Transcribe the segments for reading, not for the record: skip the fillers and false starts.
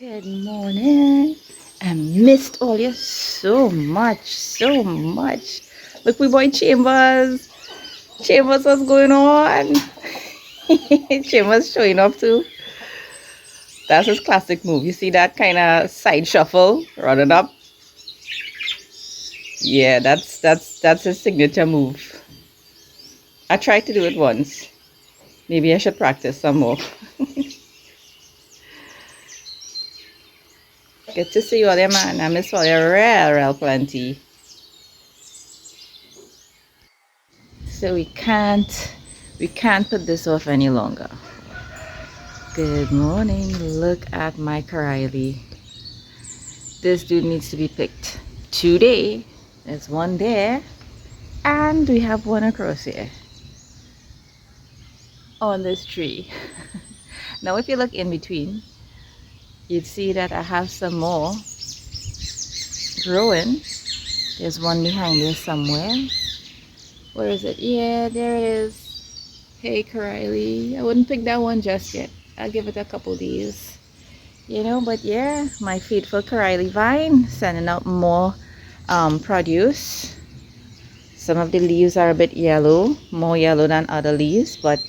Good morning. I missed all you so much, so much. Look, we boy Chambers. Chambers, what's going on? Chambers showing off too. That's his classic move. You see that kind of side shuffle, running up. Yeah, that's his signature move. I tried to do it once. Maybe I should practice some more. Good to see you all there, man. I miss all you real plenty. So we can't put this off any longer. Good morning. Look at my karilli. This dude needs to be picked today. There's one there, and we have one across here on this tree. Now if you look in between, you'd see that I have some more growing. There's one behind there somewhere. Where is it? Yeah, there it is. Hey karilli. I wouldn't pick that one just yet. I'll give it a couple days. You know, but yeah, my faithful karilli vine sending out more produce. Some of the leaves are a bit yellow, more yellow than other leaves, but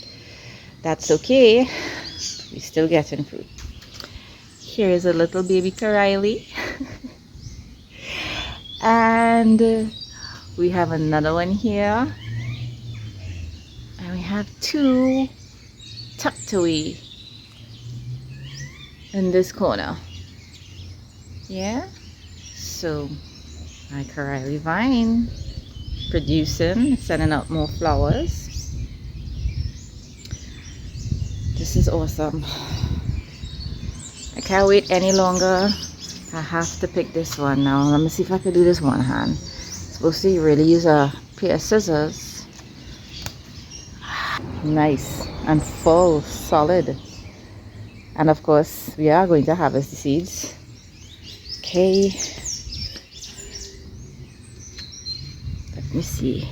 that's okay. We're still getting fruit. Here is a little baby karilli. And we have another one here. And we have two tucked away in this corner. Yeah. So my karilli vine producing, sending out more flowers. This is awesome. I can't wait any longer. I have to pick this one now. Let me see if I can do this one hand. Supposed to really use a pair of scissors. Nice and full, solid. And of course, we are going to harvest the seeds. Okay. Let me see.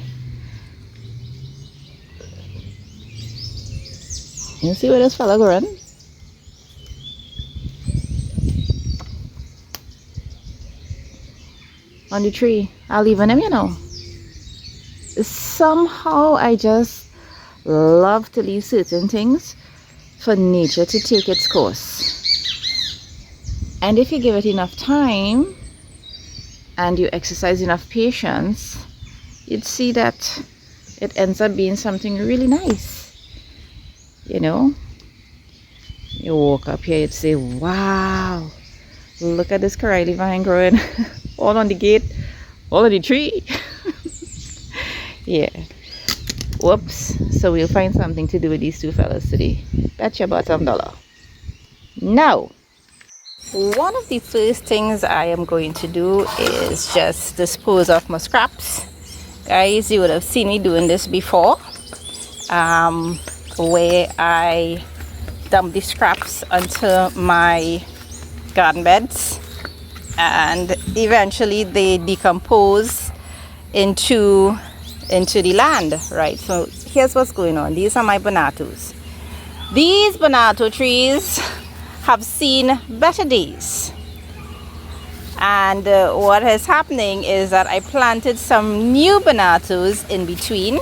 You see where this fella going? On the tree. I'll leave him, you know. Somehow I just love to leave certain things for nature to take its course. And if you give it enough time and you exercise enough patience, you'd see that it ends up being something really nice. You know, you walk up here, you'd say, wow, look at this karilli vine growing all on the gate, all on the tree. Yeah. Whoops. So we'll find something to do with these two fellas today. Bet your bottom dollar. Now, one of the first things I am going to do is just dispose of my scraps. Guys, you would have seen me doing this before, where I dump the scraps onto my garden beds, and eventually they decompose into the land, right? So here's what's going on. These are my bonatos. These bonato trees have seen better days, and what is happening is that I planted some new bonatos in between.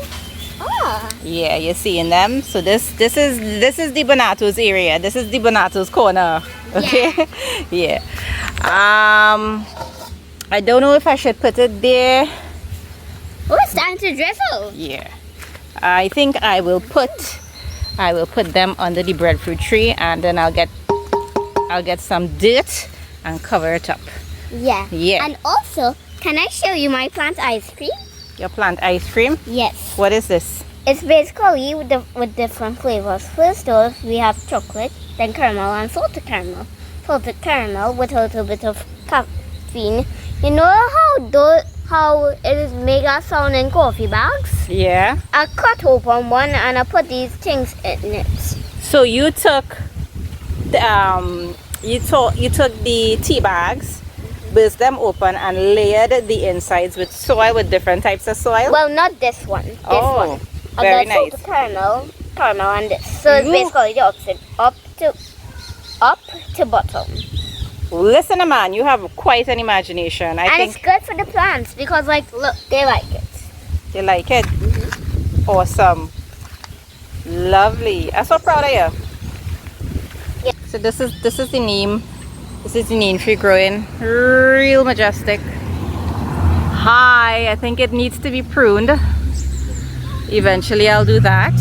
Yeah, you're seeing them. So this is the bonatos area. This is the bonatos corner. Okay. Yeah. I don't know if I should put it there. Oh, it's time to drizzle. Yeah. I think I will put them under the breadfruit tree, and then I'll get some dirt and cover it up. Yeah. Yeah. And also, can I show you my plant ice cream? Your plant ice cream? Yes. What is this? It's basically with different flavors. First off, we have chocolate, then caramel and salted caramel. Salted caramel with a little bit of caffeine. You know how it is mega sound in coffee bags? Yeah. I cut open one and I put these things in it. So you took the tea bags, burst them open, and layered the insides with soil, with different types of soil. Well, not this one. This one. Very and then nice. Caramel and this. So it's basically the opposite. Up to bottom. Listen, man, you have quite an imagination. I and think it's good for the plants because, like, look, they like it. you like it. Awesome. Lovely. I'm so proud of you. Yeah. So this is the neem. This is the neem tree growing. Real majestic. High. I think it needs to be pruned. Eventually I'll do that.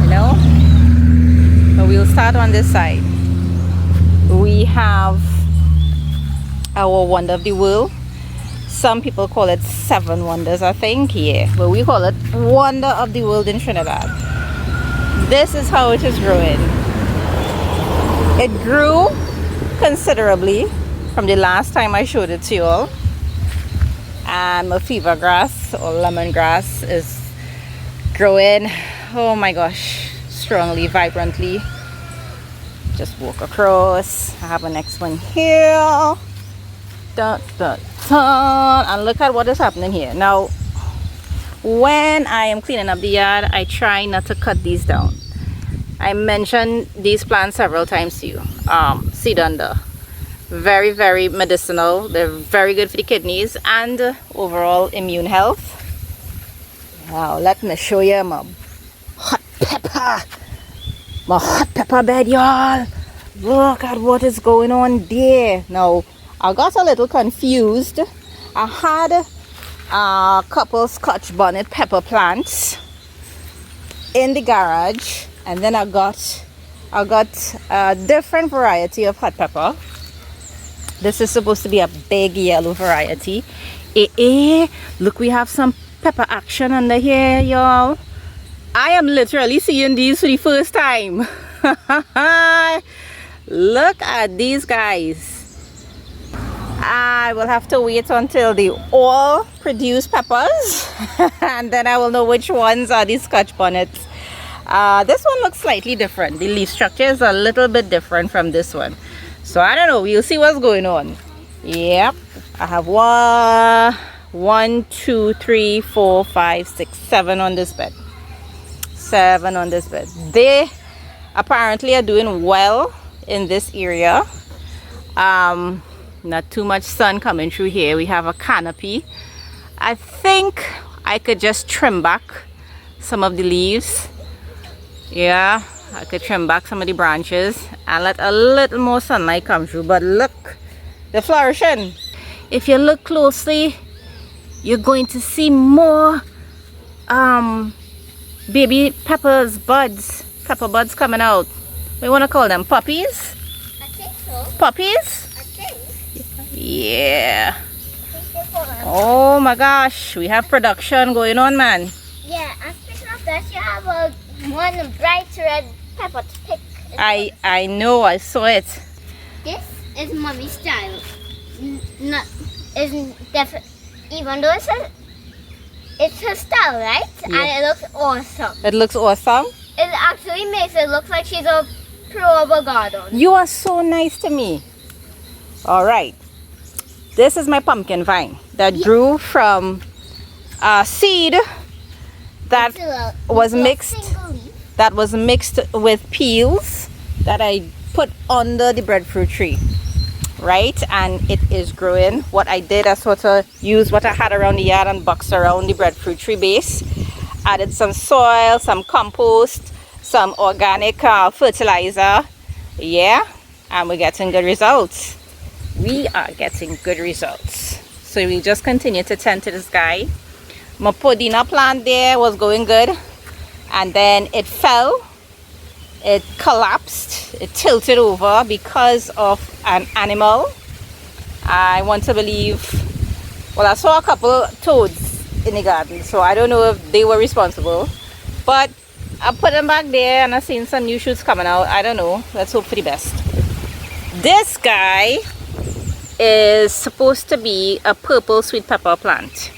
You know? So we'll start on this side. We have our wonder of the world. Some people call it 7 wonders, I think. Yeah, but we call it wonder of the world in Trinidad. This is how it is growing. It grew considerably from the last time I showed it to you all. And my fever grass or lemongrass is growing, oh my gosh, strongly, vibrantly. Just walk across. I have a next one here. Dun, dun, dun. And look at what is happening here. Now, when I am cleaning up the yard, I try not to cut these down. I mentioned these plants several times to you. Seed under. Very, very medicinal. They're very good for the kidneys and overall immune health. Now, let me show you my hot pepper. My hot pepper bed, y'all. Look at what is going on there. Now, I got a little confused. I had a couple Scotch bonnet pepper plants in the garage, and then I got a different variety of hot pepper. This is supposed to be a big yellow variety. Look, we have some pepper action under here, y'all. I am literally seeing these for the first time. Look at these guys. I will have to wait until they all produce peppers and then I will know which ones are the Scotch bonnets. This one looks slightly different. The leaf structure is a little bit different from this one. So I don't know. We'll see what's going on. Yep. I have 1, 2, 3, 4, 5, 6, 7 on this bed. 7 on this bed. They apparently are doing well in this area. Not too much sun coming through here. We have a canopy. I think I could just trim back some of the leaves. Yeah, I could trim back some of the branches and let a little more sunlight come through. But look, they're flourishing. If you look closely, you're going to see more baby peppers, pepper buds coming out. We want to call them puppies? I think so. Puppies? I think. Yeah. Oh my gosh, we have production going on, man. Yeah, and speaking of that, you have one bright red pepper to pick. I know, I saw it. This is mommy's style. Not isn't different. Even though it's her style, right? Yeah. And it looks awesome. It looks awesome. It actually makes it look like she's a pro of a garden. You are so nice to me. All right. This is my pumpkin vine that grew from a seed that was mixed with peels that I put under the breadfruit tree. Right, and it is growing. What I did, I sort of used what I had around the yard and boxed around the breadfruit tree base. Added some soil, some compost, some organic fertilizer. Yeah, and we're getting good results. We are getting good results. So we just continue to tend to this guy. My podina plant there was going good, and then it fell. It collapsed, it tilted over because of an animal. I want to believe, well, I saw a couple toads in the garden, so I don't know if they were responsible, but I put them back there and I've seen some new shoots coming out. I don't know, let's hope for the best. This guy is supposed to be a purple sweet pepper plant.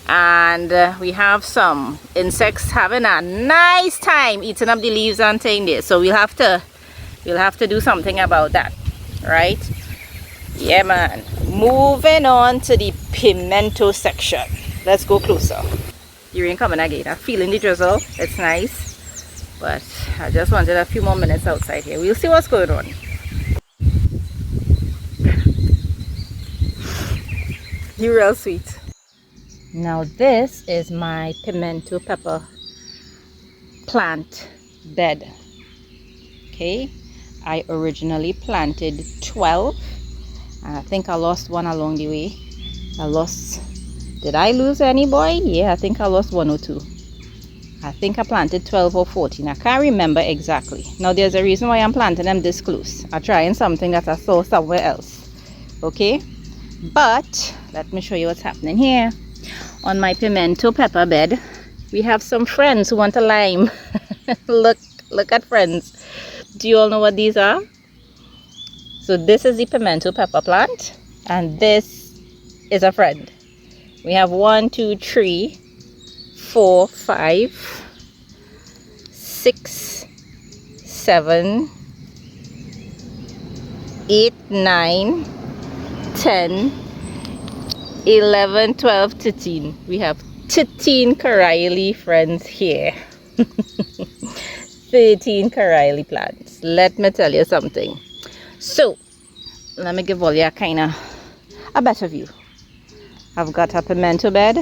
And we have some insects having a nice time eating up the leaves and thing there, so we'll have to do something about that, right? Yeah, man. Moving on to the pimento section. Let's go closer. The rain coming again. I'm feeling the drizzle. It's nice, but I just wanted a few more minutes outside here. We'll see what's going on. He real sweet. Now this is my pimento pepper plant bed. Okay, I originally planted 12. I think I lost one along the way. Did I lose any, boy? Yeah, I think I lost one or two. I think I planted 12 or 14. I can't remember exactly. Now there's a reason why I'm planting them this close. I'm trying something that I saw somewhere else. Okay, but let me show you what's happening here. On my pimento pepper bed, we have some friends who want a lime. look at friends. Do you all know what these are? So this is the pimento pepper plant, and this is a friend. We have 1, 2, 3, 4, 5, 6, 7, 8, 9, 10, 11, 12, 13. We have 13 karilli friends here. 13 karilli plants. Let me tell you something. So let me give all you a better view. I've got a pimento bed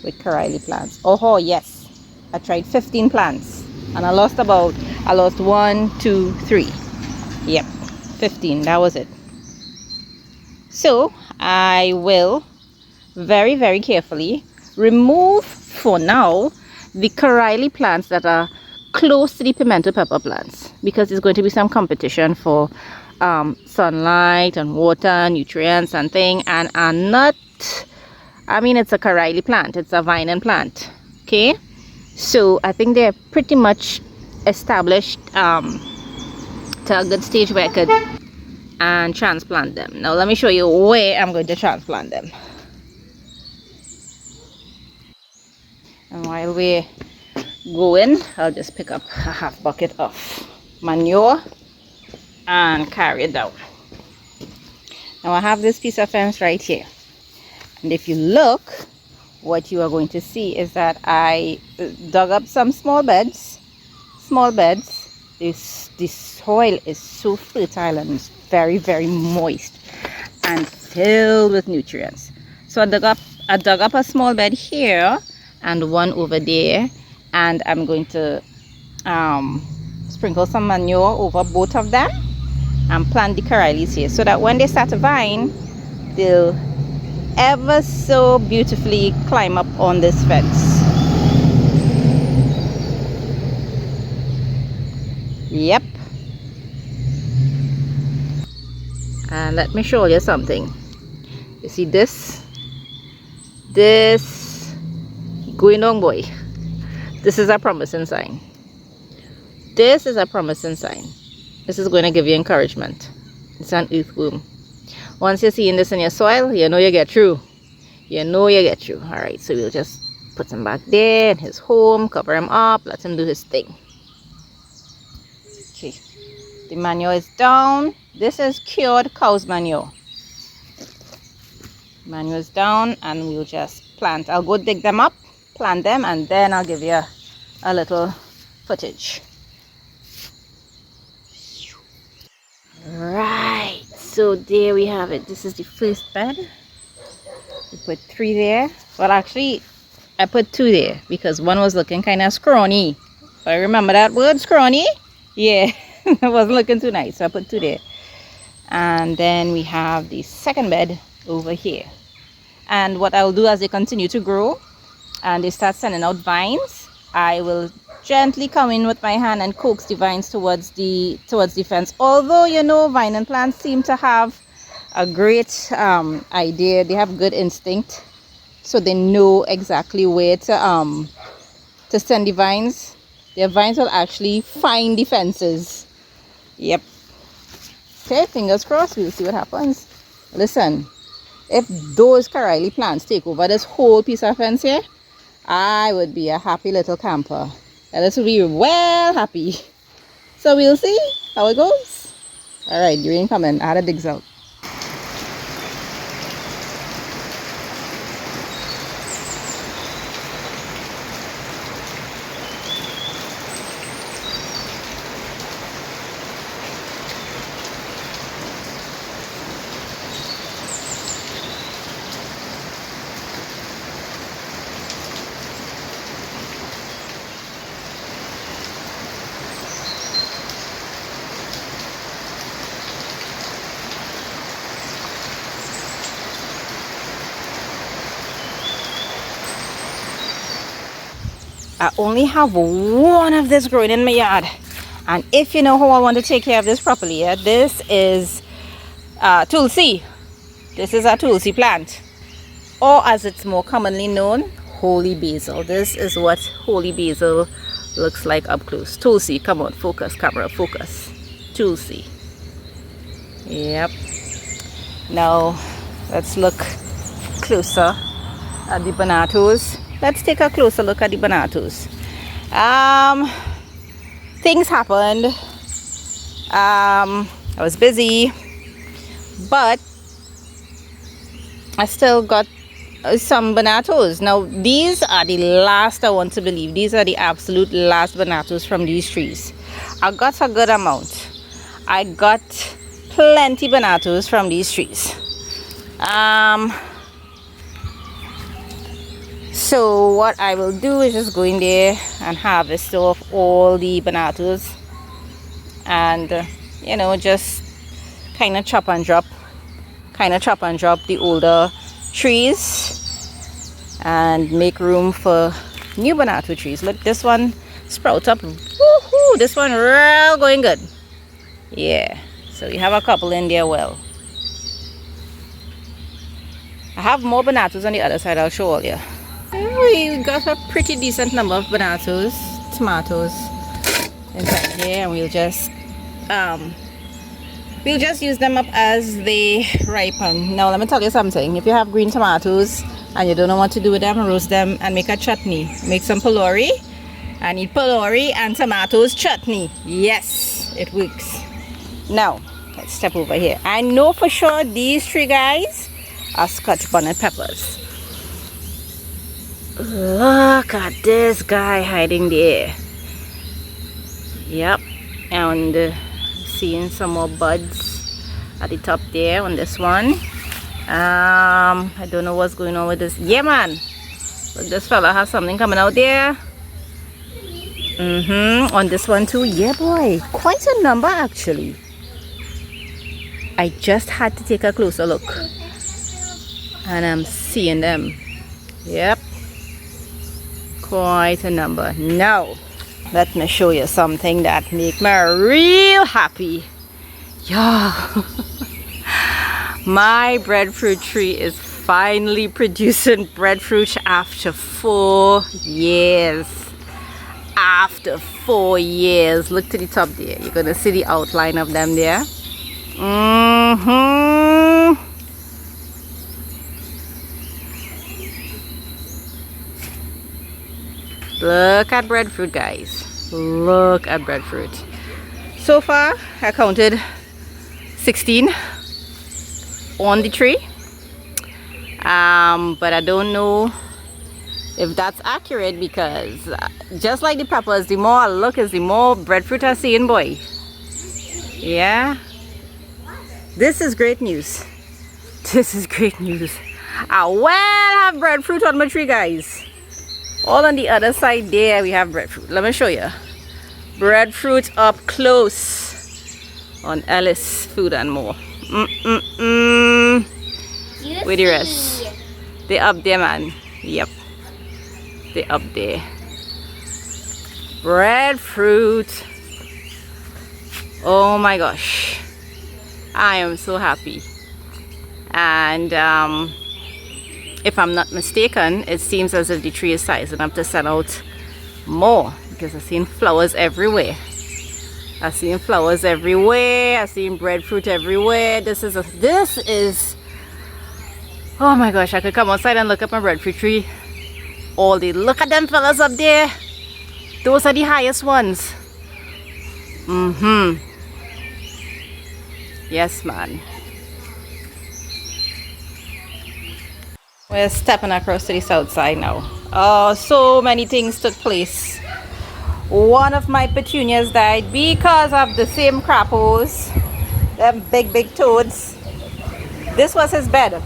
with karilli plants. Oh yes, I tried 15 plants and I lost 1, 2, 3. Yep, 15. That was it. So I will very, very carefully remove for now the karilli plants that are close to the pimento pepper plants, because there's going to be some competition for sunlight and water, nutrients and thing, and I'm not, I mean, it's a karilli plant, it's a vine plant. Okay, so I think they're pretty much established to a good stage where I could transplant them. Now let me show you where I'm going to transplant them. And while we're going, I'll just pick up a half bucket of manure and carry it down. Now I have this piece of fence right here, and if you look, what you are going to see is that I dug up some small beds. The soil is so fertile and it's very, very moist and filled with nutrients. So I dug up a small bed here and one over there, and I'm going to sprinkle some manure over both of them and plant the karillis here, so that when they start to vine, they'll ever so beautifully climb up on this fence. Yep. And let me show you something. You see this going on, boy. This is a promising sign. This is a promising sign. This is going to give you encouragement. It's an earthworm. Once you're seeing this in your soil, you know you get through. You know you get through. All right, so we'll just put him back there in his home, cover him up, let him do his thing. Okay, the manure is down. This is cured cow's manure. Manure is down, and we'll just plant. I'll go dig them up, plant them, and then I'll give you a little footage. Right, so there we have it. This is the first bed. We put 3 there. Well, actually, I put 2 there because one was looking kind of scrawny. I remember that word, scrawny? Yeah, it wasn't looking too nice, so I put 2 there. And then we have the second bed over here. And what I'll do as they continue to grow and they start sending out vines, I will gently come in with my hand and coax the vines towards the fence. Although, you know, vine and plants seem to have a great idea. They have good instinct, so they know exactly where to send the vines. Their vines will actually find the fences. Yep. Okay, fingers crossed. We'll see what happens. Listen, if those karilli plants take over this whole piece of fence here, I would be a happy little camper. And this will be well happy. So we'll see how it goes. All right, the rain coming. I had to dig out. I only have one of this growing in my yard. And if you know how I want to take care of this properly, yeah, this is tulsi. This is a tulsi plant, or as it's more commonly known, holy basil. This is what holy basil looks like up close. Tulsi, come on, focus, camera, focus. Tulsi. Yep. Now let's look closer at the banatos. Let's take a closer look at the banatos. Things happened. I was busy, but I still got some banatos. Now these are the last, I want to believe, these are the absolute last banatos from these trees. I got a good amount. I got plenty banatos from these trees. So what I will do is just go in there and harvest off all the banatos, and you know, just kind of chop and drop the older trees and make room for new banato trees. Look, this one sprout up. Woohoo! This one real going good. Yeah, so you have a couple in there. Well, I have more banatos on the other side. I'll show all you. We got a pretty decent number of tomatoes inside here, and we'll just use them up as they ripen. Now let me tell you something. If you have green tomatoes and you don't know what to do with them, roast them and make a chutney. Make some pylori and eat pylori and tomatoes chutney. Yes, it works. Now let's step over here. I know for sure these three guys are Scotch bonnet peppers. Look at this guy hiding there. Yep. And seeing some more buds at the top there on this one. I don't know what's going on with this. Yeah, man. Look, this fella has something coming out there. On this one too. Yeah, boy. Quite a number actually. I just had to take a closer look. And I'm seeing them. Yep. Quite a number. Now let me show you something that make me real happy. Yeah. My breadfruit tree is finally producing breadfruit after 4 years. After 4 years. Look to the top there. You're gonna see the outline of them there. Look at breadfruit, guys. Look at breadfruit. So far I counted 16 on the tree, but I don't know if that's accurate, because just like the peppers, the more I look is the more breadfruit I see in, boy. Yeah, this is great news. This is great news. I well have breadfruit on my tree, guys. All on the other side there we have breadfruit. Let me show you breadfruit up close on Ellis Food and More. With the rest, they up there, man. Yep, they up there. Breadfruit. Oh my gosh, I am so happy. And if I'm not mistaken, it seems as if the tree is sizing up to send out more, because I've seen flowers everywhere. I've seen flowers everywhere. I've seen breadfruit everywhere. This is oh my gosh, I could come outside and look at my breadfruit tree all day. Look at them fellas up there. Those are the highest ones. Yes, man. We're stepping across to the south side now. Oh, so many things took place. One of my petunias died because of the same crappos. Them big toads. This was his bed.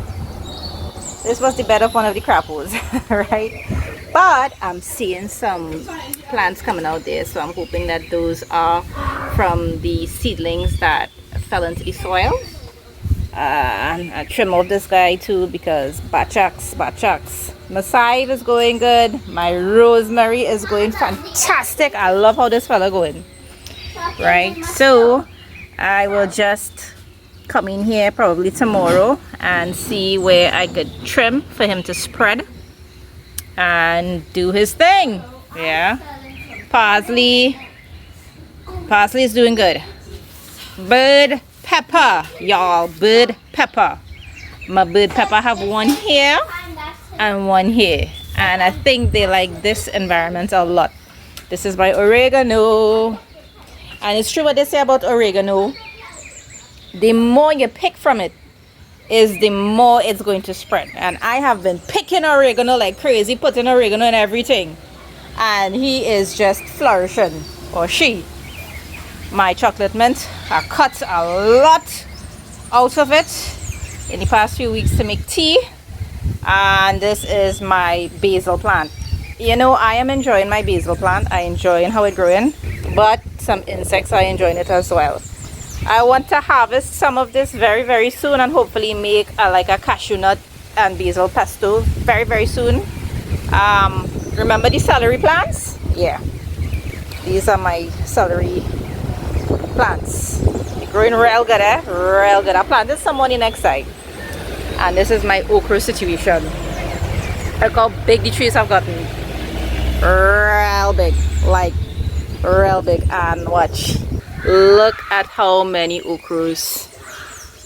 This was the bed of one of the crappos, right? But I'm seeing some plants coming out there, so I'm hoping that those are from the seedlings that fell into the soil. And I trim off this guy too because batchaks. My side is going good. My rosemary is going fantastic. I love how this fella going. Right, so I will just come in here probably tomorrow and see where I could trim for him to spread and do his thing. Yeah, parsley is doing good. Bird pepper, y'all, bird pepper. My bird pepper have one here and one here, and I think they like this environment a lot. This is my oregano, and it's true what they say about oregano. The more you pick from it is the more it's going to spread. And I have been picking oregano like crazy, putting oregano in everything, and he is just flourishing, or she. My chocolate mint, I cut a lot out of it in the past few weeks to make tea. And this is my basil plant. You know, I am enjoying my basil plant. I enjoying how it's growing, but some insects are enjoying it as well. I want to harvest some of this very soon and hopefully make like a cashew nut and basil pesto very soon. Remember the celery plants? Yeah, these are my celery plants. They're growing real good, real good. I planted some on the next side. And this is my okra situation. Look how big the trees have gotten. Real big, like real big. And watch, look at how many okras.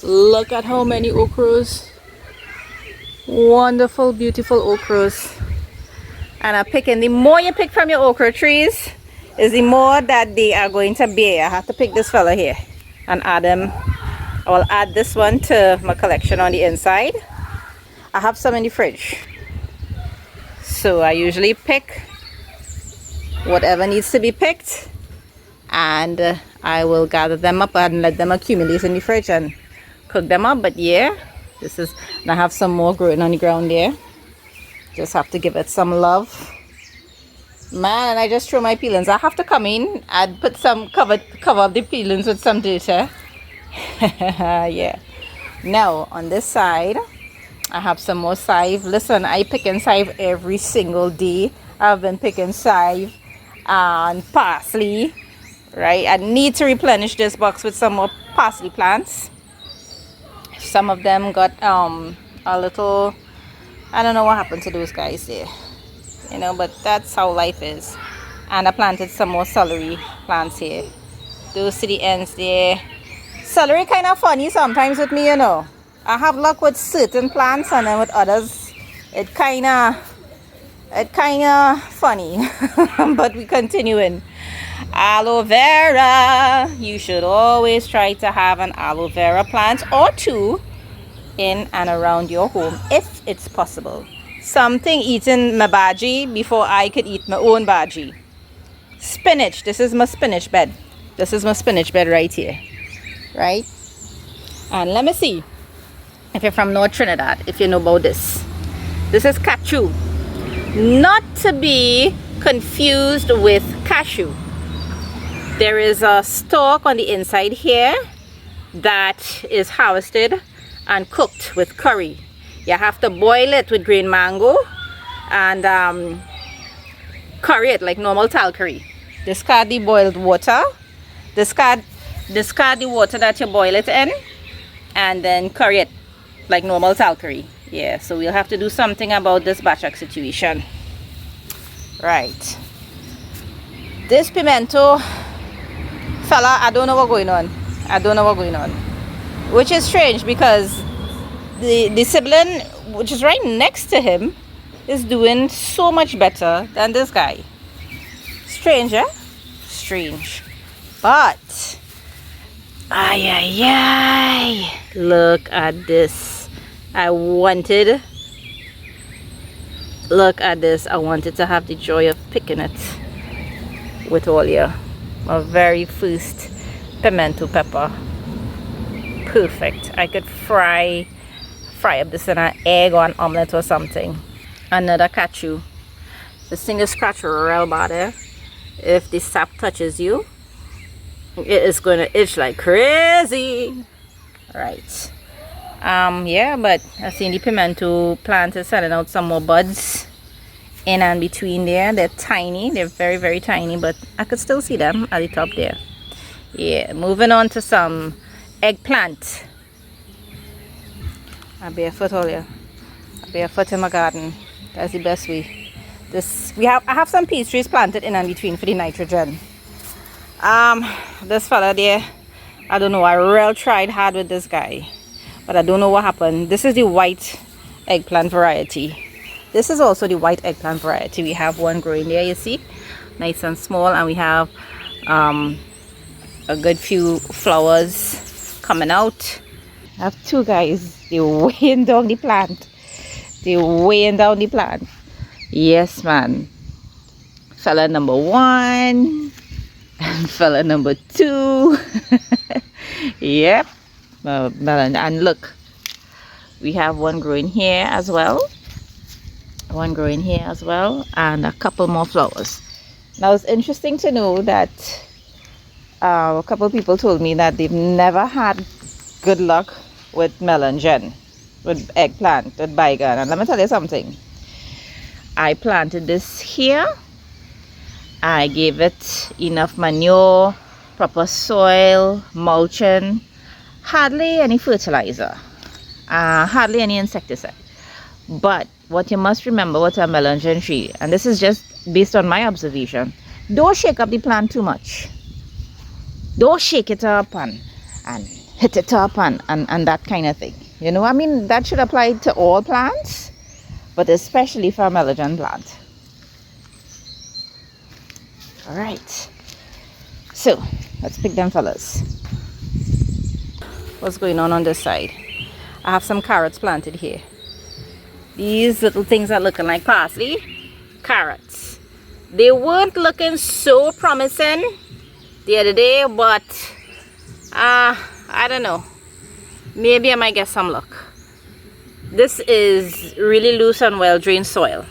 Look at how many okras. Wonderful, beautiful okras. And I'm picking. The more you pick from your okra trees is the more that they are going to bear. I have to pick this fella here and add them. I will add this one to my collection on the inside. I have some in the fridge, so I usually pick whatever needs to be picked, and I will gather them up and let them accumulate in the fridge and cook them up. But yeah, this is, and I have some more growing on the ground there. Just have to give it some love. Man, and I just threw my peelings. I have to come in and put some cover up the peelings with some dirt. Yeah. Now on this side I have some more chive. Listen, I pick and chive every single day. I've been picking chive and parsley. Right, I need to replenish this box with some more parsley plants. Some of them got a little, I don't know what happened to those guys there, you know, but that's how life is. And I planted some more celery plants here. Those to the ends there. Celery kind of funny sometimes with me, you know. I have luck with certain plants, and then with others it kind of funny. But we continuing. Aloe vera, you should always try to have an aloe vera plant or two in and around your home if it's possible. Something eating my bhaji before I could eat my own bhaji. Spinach, this is my spinach bed. This is my spinach bed right here. Right? And let me see if you're from North Trinidad, if you know about this. This is cashew. Not to be confused with cashew. There is a stalk on the inside here that is harvested and cooked with curry. You have to boil it with green mango and curry it like normal tal curry. Discard the boiled water. Discard the water that you boil it in, and then curry it like normal tal curry. Yeah, so we'll have to do something about this batchak situation. Right. This pimento fella, I don't know what's going on. I don't know what's going on. Which is strange because the sibling, which is right next to him, is doing so much better than this guy. Strange, eh? Strange. But ay, look at this. Look at this. I wanted to have the joy of picking it with all you. My very first pimento pepper. Perfect. I could fry up this in an egg or an omelette or something. Another cashew. This thing is scratch real bad, eh? If the sap touches you, it is going to itch like crazy. Right. Yeah, but I've seen the pimento plant is sending out some more buds in and between there. They're tiny, they're very, very tiny, but I could still see them at the top there. Yeah, moving on to some eggplant. I barefoot all here. I barefoot in my garden. That's the best way. I have some peach trees planted in and between for the nitrogen. This fella there, I don't know, I real tried hard with this guy, but I don't know what happened. This is the white eggplant variety. This is also the white eggplant variety. We have one growing there, you see, nice and small, and we have a good few flowers coming out. I have two guys, they're weighing down the plant. They're weighing down the plant. Yes, man. Fella number 1 and fella number 2. Yep. And look, we have one growing here as well. One growing here as well, and a couple more flowers. Now it's interesting to know that a couple people told me that they've never had good luck with melangen, with eggplant, with bygone. And let me tell you something. I planted this here. I gave it enough manure, proper soil, mulching, hardly any fertilizer, hardly any insecticide. But what you must remember with a melangen tree, and this is just based on my observation, don't shake up the plant too much. Don't shake it up and hit it up and that kind of thing. You know, I mean, that should apply to all plants, but especially for a melangen plant. All right, so let's pick them fellas. What's going on this side? I have some carrots planted here. These little things are looking like parsley. Carrots. They weren't looking so promising the other day, but I don't know. Maybe I might get some luck. This is really loose and well drained soil.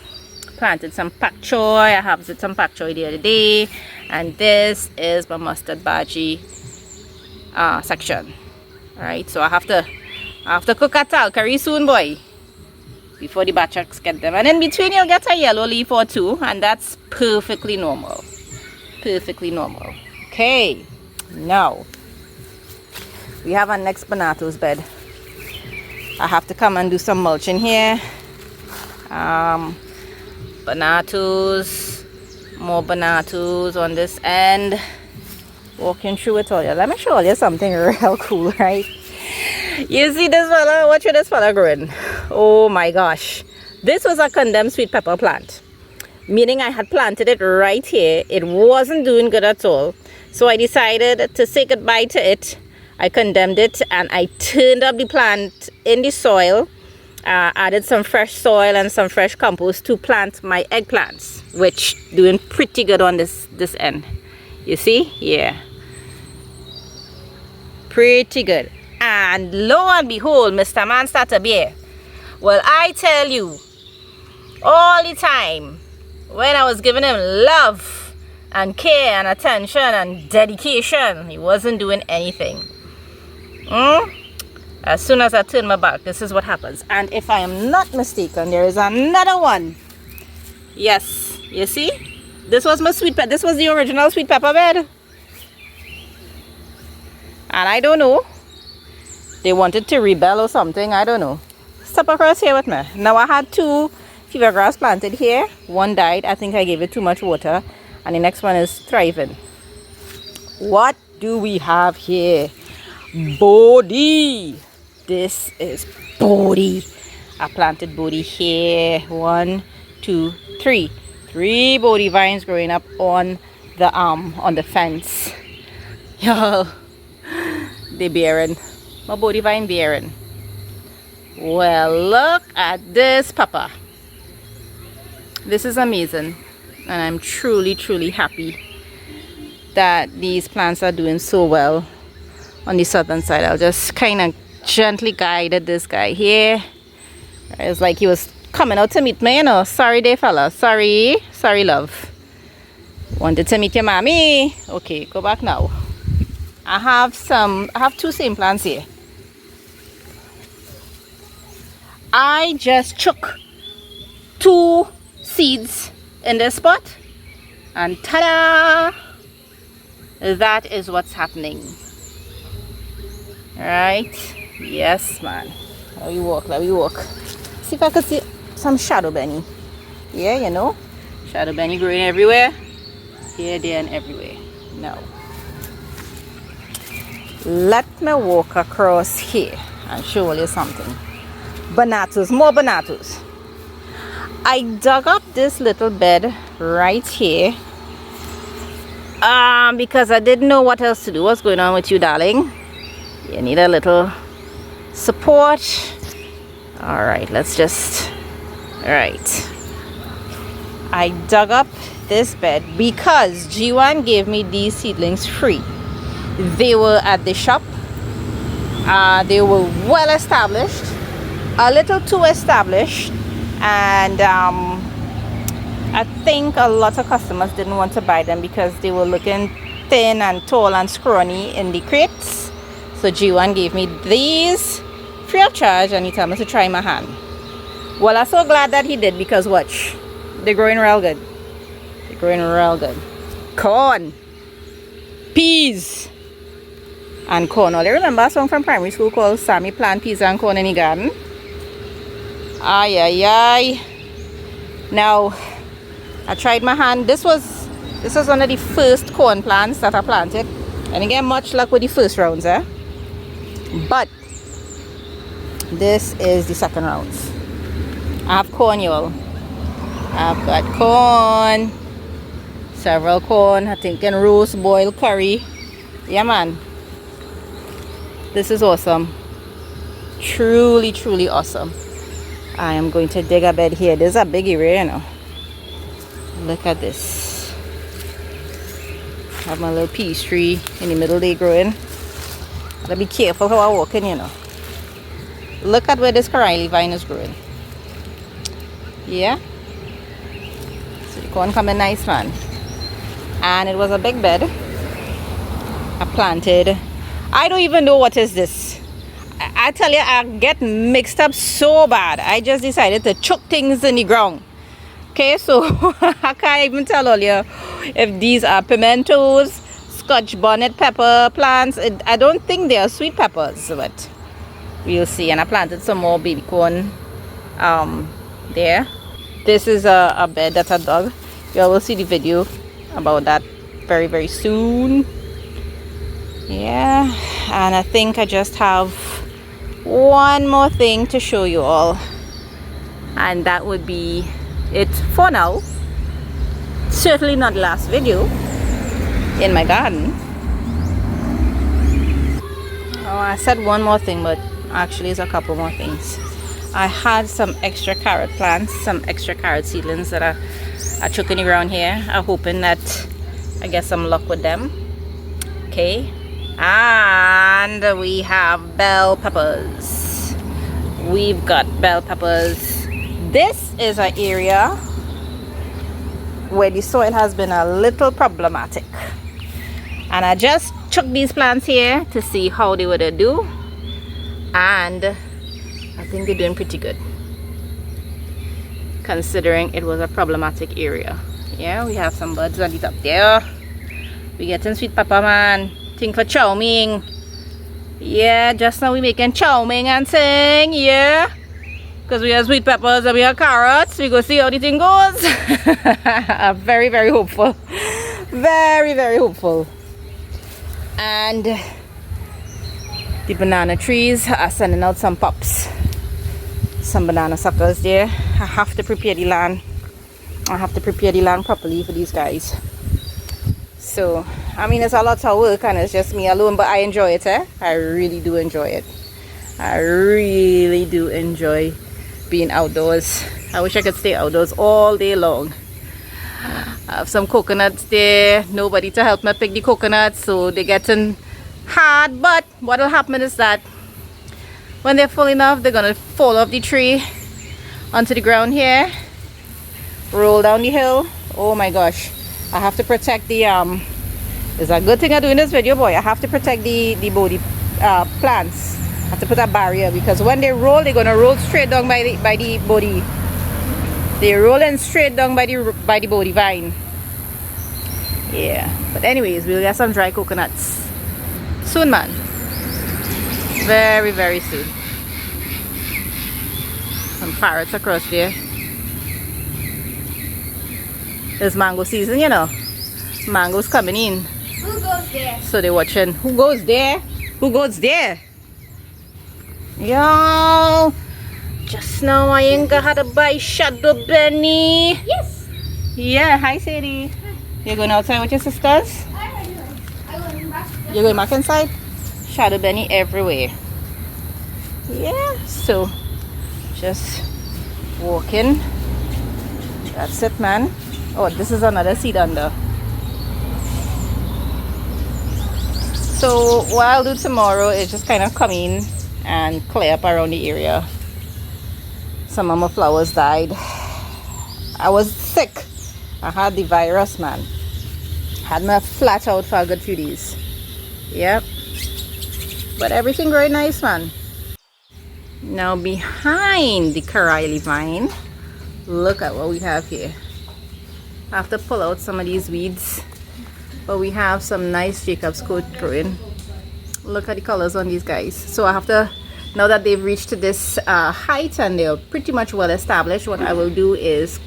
Planted some pak choy. I harvested some pak choy the other day, and this is my mustard bhaji section. All right, so I have to cook a tal curry soon, boy, before the batchers get them. And in between you'll get a yellow leaf or two, and that's perfectly normal. Perfectly normal. Okay, now we have our next bonato's bed. I have to come and do some mulching here. Bonatos, more bonatos on this end. Walking through it all. Let me show you something real cool, right? You see this fella? Watch this fella growing. Oh my gosh. This was a condemned sweet pepper plant. Meaning I had planted it right here. It wasn't doing good at all. So I decided to say goodbye to it. I condemned it and I turned up the plant in the soil. Added some fresh soil and some fresh compost to plant my eggplants, which doing pretty good on this end. You see? Yeah. Pretty good. And lo and behold, Mr. Man started bear. Well, I tell you, all the time, when I was giving him love and care and attention and dedication, he wasn't doing anything. As soon as I turn my back, this is what happens. And if I am not mistaken, there is another one. Yes, you see? This was my sweet pepper. This was the original sweet pepper bed. And I don't know. They wanted to rebel or something. I don't know. Step across here with me. Now I had 2 fever grass planted here. One died. I think I gave it too much water. And the next one is thriving. What do we have here? Bodi. This is Bodi. I planted Bodi here. 1, 2, 3. 3 Bodi vines growing up on the fence. Y'all, they bearing. My Bodi vine bearing. Well, look at this papa. This is amazing, and I'm truly, truly happy that these plants are doing so well on the southern side. I'll just kind of gently guided this guy here. It's like he was coming out to meet me, you know. Sorry there, fella. Sorry love. Wanted to meet your mommy. Okay, go back now. I have 2 same plants here. I just took 2 seeds in this spot, and ta-da! That is what's happening. Right? Yes, man. Let me walk, let me walk. See if I could see some shadow benny. Yeah, you know, shadow benny growing everywhere. Here, there, and everywhere. Now, let me walk across here and show you something. Bananas, more bananas. I dug up this little bed right here because I didn't know what else to do. What's going on with you, darling? You need a little support. All right, let's just, all right. I dug up this bed because G1 gave me these seedlings free. They were at the shop. They were well established, a little too established, and I think a lot of customers didn't want to buy them because they were looking thin and tall and scrawny in the crates. So G1 gave me these free of charge, and he told me to try my hand. Well, I'm so glad that he did, because watch, they're growing real good. They're growing real good. Corn, peas, and corn. All I remember a song from primary school called Sammy Plant Peas and Corn in the Garden. Ay, ay, ay. Now, I tried my hand. This was one of the first corn plants that I planted. I didn't get much luck with the first rounds, eh? But this is the second rounds. I have corn, y'all. I've got corn, several corn. I think in roast boiled curry. Yeah, man. This is awesome. Truly, truly awesome. I am going to dig a bed here. There's a big area, you know. Look at this. I have my little peach tree in the middle there growing. Gotta be careful how I walk in, you know. Look at where this karilli vine is growing. Yeah. So the corn coming nice, man. And it was a big bed. I planted. I don't even know what is this. I tell you, I get mixed up so bad. I just decided to chuck things in the ground. Okay, so I can't even tell all you if these are pimentos, Scotch bonnet pepper plants. I don't think they are sweet peppers, but we'll see. And I planted some more baby corn there. This is a bed that I dug. You all will see the video about that very, very soon. Yeah, and I think I just have one more thing to show you all, and that would be it for now. Certainly not the last video in my garden. Oh, I said one more thing, but actually it's a couple more things. I had some extra carrot plants, some extra carrot seedlings that I took in around here. I'm hoping that I get some luck with them. Okay, and we have bell peppers. We've got bell peppers. This is an area where the soil has been a little problematic, and I just took these plants here to see how they would do, and I think they're doing pretty good considering it was a problematic area. Yeah, we have some buds on it up there. We getting sweet pepper, man. Think for chow mein. Yeah, just now we making chow mein and sing. Yeah, because we have sweet peppers and we have carrots. We go see how the thing goes. I'm very, very hopeful. Very, very hopeful. And the banana trees are sending out some pups, some banana suckers there. I have to prepare the land. I have to prepare the land properly for these guys. So I mean, it's a lot of work and it's just me alone, but I enjoy it. I really do enjoy it. I really do enjoy being outdoors. I wish I could stay outdoors all day long. I have some coconuts there, nobody to help me pick the coconuts, so they're getting hard. But what will happen is that when they're full enough, they're gonna fall off the tree onto the ground here, roll down the hill. Oh my gosh, I have to protect the it's a good thing I'm doing this video, boy. I have to protect the Bodi plants Have to put a barrier because when they roll, they're gonna roll straight down by the body. They're rolling straight down by the body vine. Yeah. But anyways, we'll get some dry coconuts soon, man. Very, very soon. Some parrots across there. It's mango season, you know. Mango's coming in. Who goes there? So they're watching. Who goes there? Who goes there? Yo, just now I ain't got to buy Shadow Benny. Yes. Yeah, hi Sadie. You're going outside with your sisters? You're going back inside? Shadow Benny everywhere. Yeah, so just walking. That's it, man. Oh, this is another seed under. So what I'll do tomorrow is just kind of come in and clear up around the area. Some of my flowers died. I was sick. I had the virus, man. Had my flat out for a good few days. Yep. But everything very nice, man. Now behind the karilli vine, look at what we have here. I have to pull out some of these weeds, but we have some nice Jacob's coat growing. Look at the colors on these guys. So I have to, now that they've reached this height and they're pretty much well established, what I will do is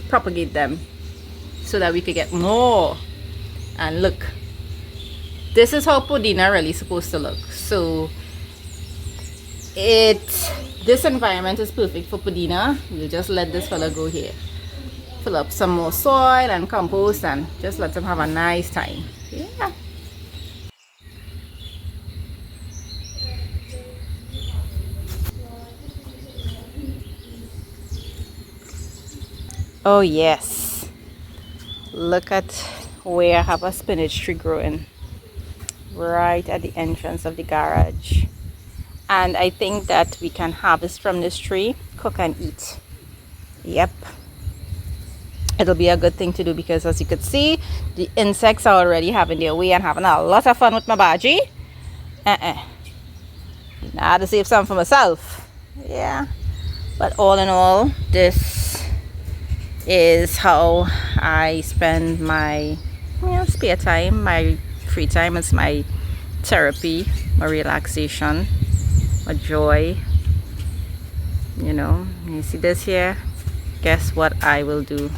propagate them so that we could get more. And look, this is how Podina really supposed to look. So this environment is perfect for Podina. We'll just let this fella go here, fill up some more soil and compost, and just let them have a nice time. Yeah. Oh yes, look at where I have a spinach tree growing right at the entrance of the garage, and I think that we can harvest from this tree, cook and eat. Yep, it'll be a good thing to do because as you could see, the insects are already having their way and having a lot of fun with my baji. Now I had to save some for myself. Yeah, but all in all, this is how I spend my spare time, my free time. It's my therapy, my relaxation, my joy. You know, you see this here? Guess what I will do?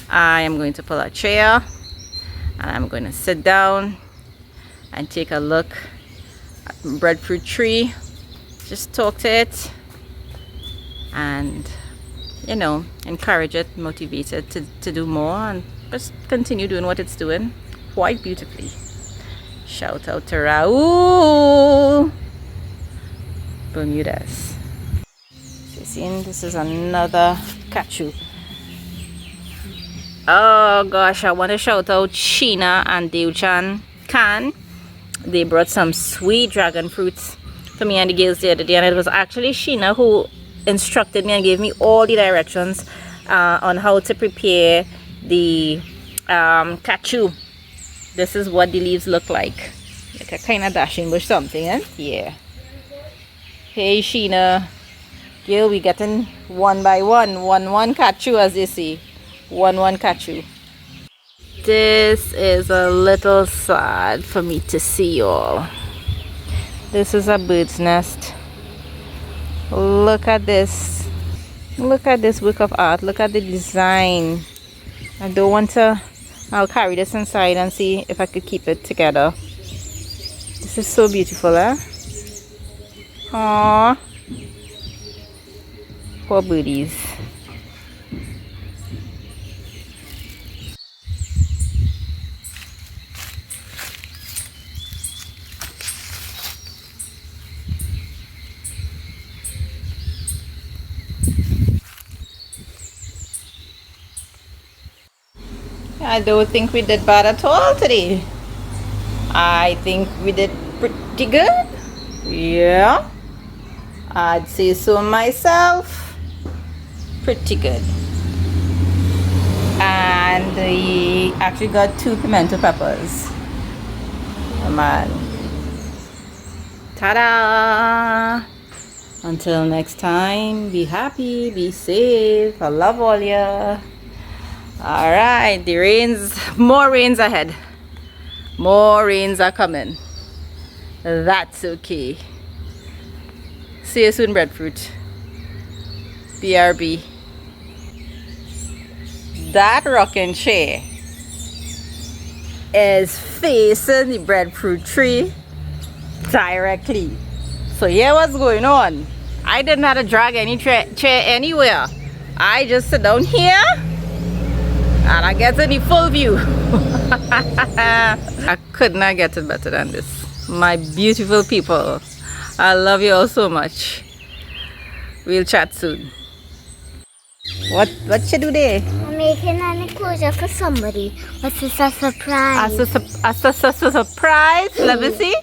I am going to pull a chair and I'm going to sit down and take a look at the breadfruit tree, just talk to it and, you know, encourage it, motivate it to do more and just continue doing what it's doing quite beautifully. Shout out to Raul, Bermudas. You see, this is another cachu. Oh gosh, I want to shout out Sheena and Deuchan Khan. They brought some sweet dragon fruits for me and the girls the other day, and it was actually Sheena who instructed me and gave me all the directions on how to prepare the cachu. This is what the leaves look like a kind of dashing bush something, eh? Yeah. Hey Sheena, girl, we getting one by one cachu, as they say. One cachu. This is a little sad for me to see, y'all. This is a bird's nest. Look at this. Look at this work of art. Look at the design. I don't want to. I'll carry this inside and see if I could keep it together. This is so beautiful, eh? Aww. Poor birdies. I don't think we did bad at all today. I think we did pretty good. Yeah, I'd say so myself. Pretty good. And we actually got 2 pimento peppers. Oh man, Ta-da! Until next time, be happy, be safe. I love all ya. Alright, the rains, more rains ahead. More rains are coming. That's okay. See you soon, Breadfruit. BRB. That rocking chair is facing the breadfruit tree directly. So here what's going on. I didn't have to drag any chair anywhere. I just sit down here and I get to the full view. I could not get it better than this. My beautiful people, I love you all so much. We'll chat soon. What you do there? I'm making an enclosure for somebody. What's this a surprise? As a surprise? Let me see.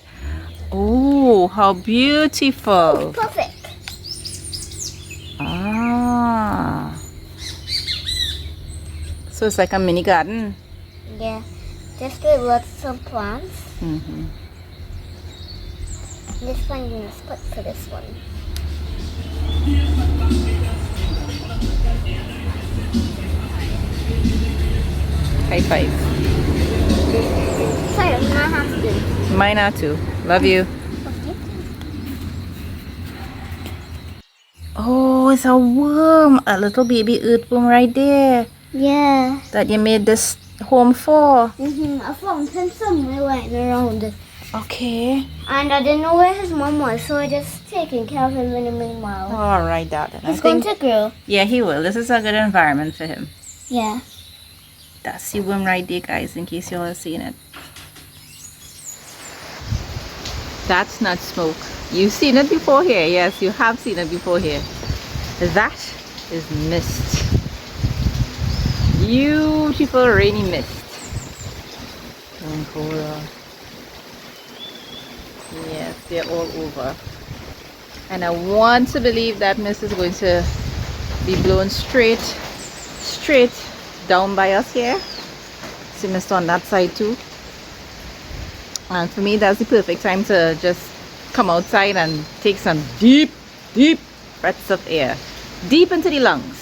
Oh, how beautiful. Perfect. Ah. So it's like a mini garden. Yeah. Just with lots of plants. Mm-hmm. Just finding a spot for this one. High five. Sorry, I'm not happy. Mine are too. Love you. Oh, it's a worm. A little baby earthworm right there. Yeah. That you made this home for. I found him somewhere lying around. Okay. And I didn't know where his mom was, so I just taking care of him in the meanwhile. All right, darling. He's going to grow. Yeah, he will. This is a good environment for him. Yeah. That's the worm right there, guys, in case you all have seen it. That's not smoke. You've seen it before here. Yes, you have seen it before here. That is mist. Beautiful rainy mist. Caura. Yes, they're all over. And I want to believe that mist is going to be blown straight down by us here. See mist on that side too. And for me, that's the perfect time to just come outside and take some deep breaths of air. Deep into the lungs.